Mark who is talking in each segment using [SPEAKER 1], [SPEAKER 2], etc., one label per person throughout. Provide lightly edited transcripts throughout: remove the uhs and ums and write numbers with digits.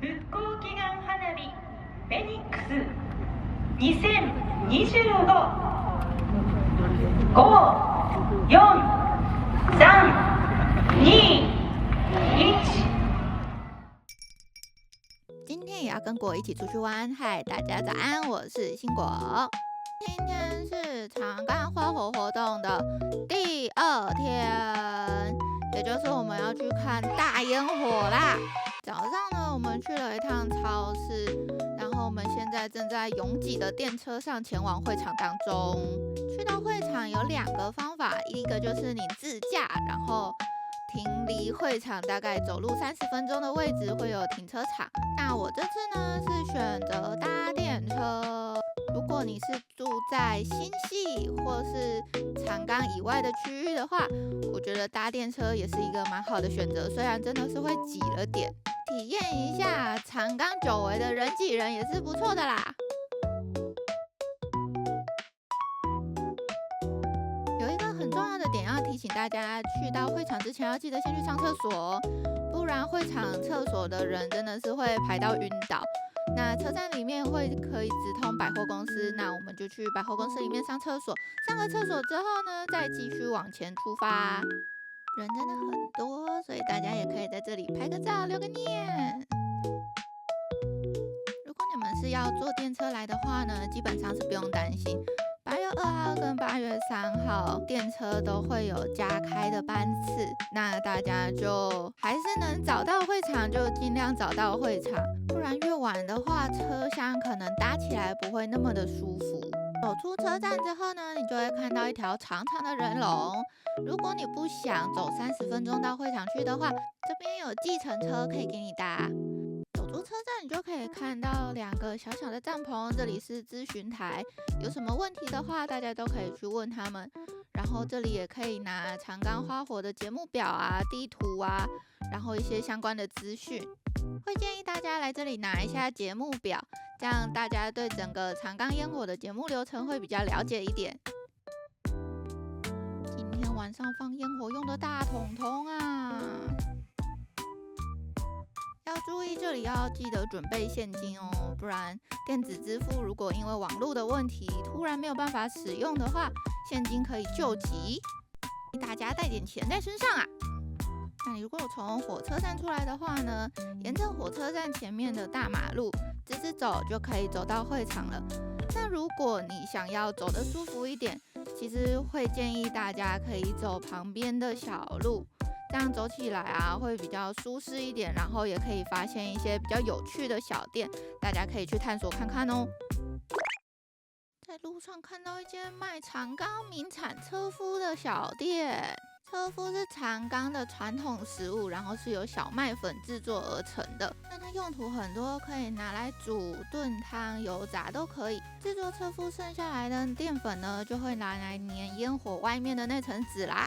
[SPEAKER 1] 復興祈願花火フェニックス2025 5、4、3、2、1。
[SPEAKER 2] 今天也要跟果一起出去玩。嗨，大家早安，我是新果。今天是长冈花火活动的第2天，也就是我们要去看大烟火啦。早上呢，我们去了一趟超市，然后我们现在正在拥挤的电车上前往会场当中。去到会场有2个方法，一个就是你自驾，然后停离会场大概走路30分钟的位置会有停车场。那我这次呢是选择搭电车。如果你是住在新系或是长冈以外的区域的话，我觉得搭电车也是一个蛮好的选择，虽然真的是会挤了点。体验一下长冈久违的人挤人也是不错的啦。有一个很重要的点要提醒大家，去到会场之前要记得先去上厕所，不然会场厕所的人真的是会排到晕倒。那车站里面可以直通百货公司，那我们就去百货公司里面上厕所。上个厕所之后呢，再继续往前出发。人真的很多，所以大家也可以在这里拍个照，留个念。如果你们是要坐电车来的话呢，基本上是不用担心。8月2号跟8月3号电车都会有加开的班次，那大家就还是能找到会场就尽量找到会场，不然越晚的话车厢可能搭起来不会那么的舒服。走出车站之后呢，你就会看到一条长长的人龙。如果你不想走30分钟到会场去的话，这边有计程车可以给你搭。走出车站，你就可以看到2个小小的帐篷，这里是咨询台，有什么问题的话，大家都可以去问他们。然后这里也可以拿长冈花火的节目表啊、地图啊，然后一些相关的资讯。会建议大家来这里拿一下节目表，这样大家对整个长冈烟火的节目流程会比较了解一点。今天晚上放烟火用的大桶桶啊！要注意，这里要记得准备现金哦，不然电子支付如果因为网络的问题突然没有办法使用的话，现金可以救急。大家带点钱在身上啊！那你如果从火车站出来的话呢，沿着火车站前面的大马路直直走就可以走到会场了。那如果你想要走得舒服一点，其实会建议大家可以走旁边的小路，这样走起来啊会比较舒适一点，然后也可以发现一些比较有趣的小店，大家可以去探索看看哦。在路上看到一间卖长冈名产车夫的小店，车夫是长冈的传统食物，然后是由小麦粉制作而成的。那它用途很多，可以拿来煮、炖汤、油炸都可以。制作车夫剩下来的淀粉呢，就会拿来粘烟火外面的那层纸啦。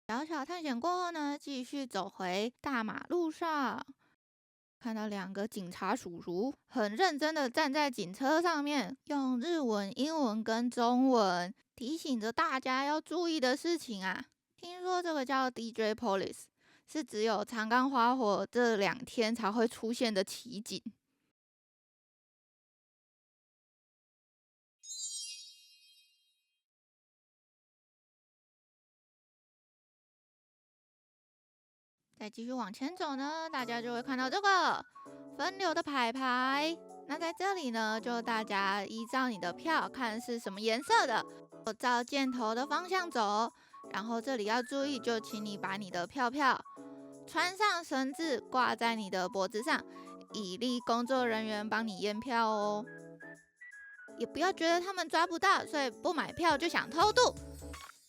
[SPEAKER 2] 小小探险过后呢，继续走回大马路上，看到2个警察叔叔很认真的站在警车上面，用日文、英文跟中文提醒着大家要注意的事情啊。听说这个叫 DJ Police， 是只有长冈花火这2天才会出现的奇景。再继续往前走呢，大家就会看到这个分流的牌牌。那在这里呢，就大家依照你的票看是什么颜色的，照箭头的方向走。然后这里要注意，就请你把你的票穿上绳子，挂在你的脖子上，以利工作人员帮你验票哦。也不要觉得他们抓不到，所以不买票就想偷渡。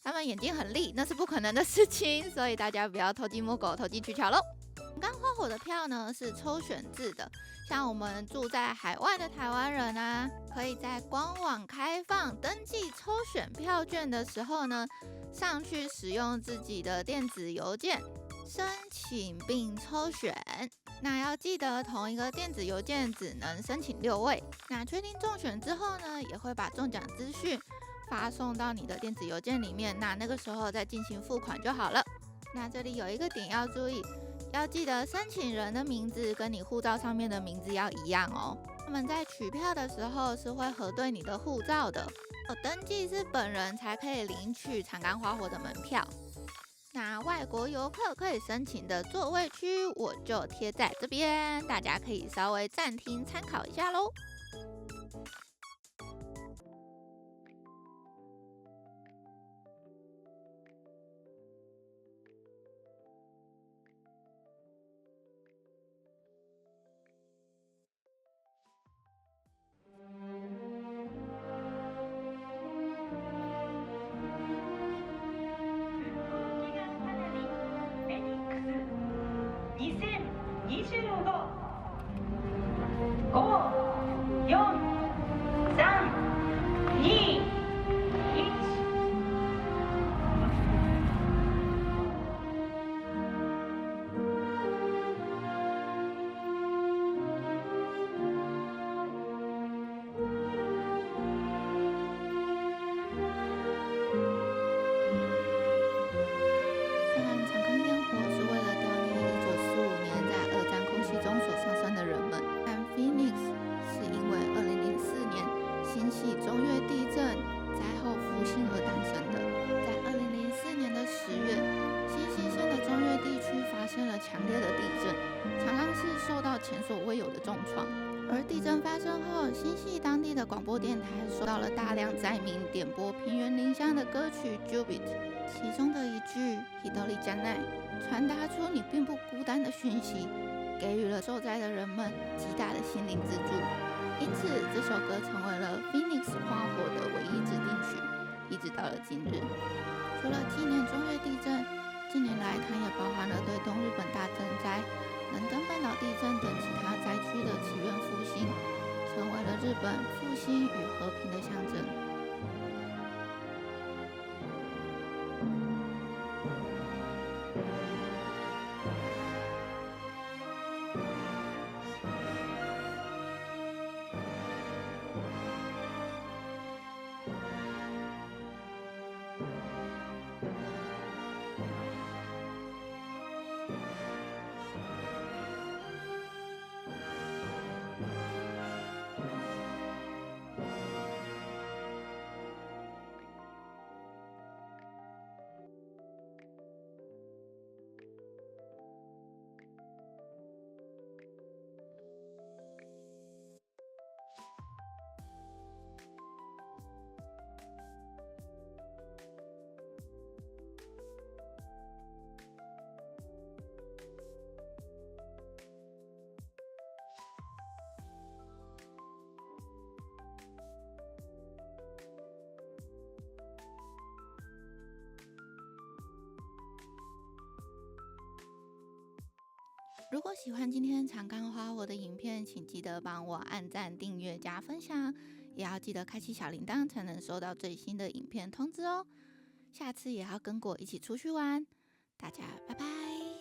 [SPEAKER 2] 他们眼睛很利，那是不可能的事情，所以大家不要偷鸡摸狗、投机取巧喽。长冈花火的票呢是抽选制的，像我们住在海外的台湾人啊，可以在官网开放登记抽选票券的时候呢，上去使用自己的电子邮件申请并抽选。那要记得同一个电子邮件只能申请6位。那确定中选之后呢，也会把中奖资讯发送到你的电子邮件里面，那个时候再进行付款就好了。那这里有一个点要注意，要记得申请人的名字跟你护照上面的名字要一样哦。他们在取票的时候是会核对你的护照的。登记是本人才可以领取长冈花火的门票。那外国游客可以申请的座位区，我就贴在这边，大家可以稍微暂停参考一下咯。强烈的地震，常常是受到前所未有的重创。而地震发生后，新系当地的广播电台收到了大量灾民点播平原林乡的歌曲《Jubit》，其中的一句“ヒドリじゃない”传达出你并不孤单的讯息，给予了受灾的人们极大的心灵支柱。因此，这首歌成为了 Phoenix 花火的唯一指定曲，一直到了今日。除了纪念中越地震，近年来，它也包含了对东日本大震灾、能登半岛地震等其他灾区的祈愿复兴，成为了日本复兴与和平的象征。如果喜欢今天长冈花火的影片，请记得帮我按赞、订阅、加分享，也要记得开启小铃铛，才能收到最新的影片通知哦。下次也要跟我一起出去玩，大家拜拜。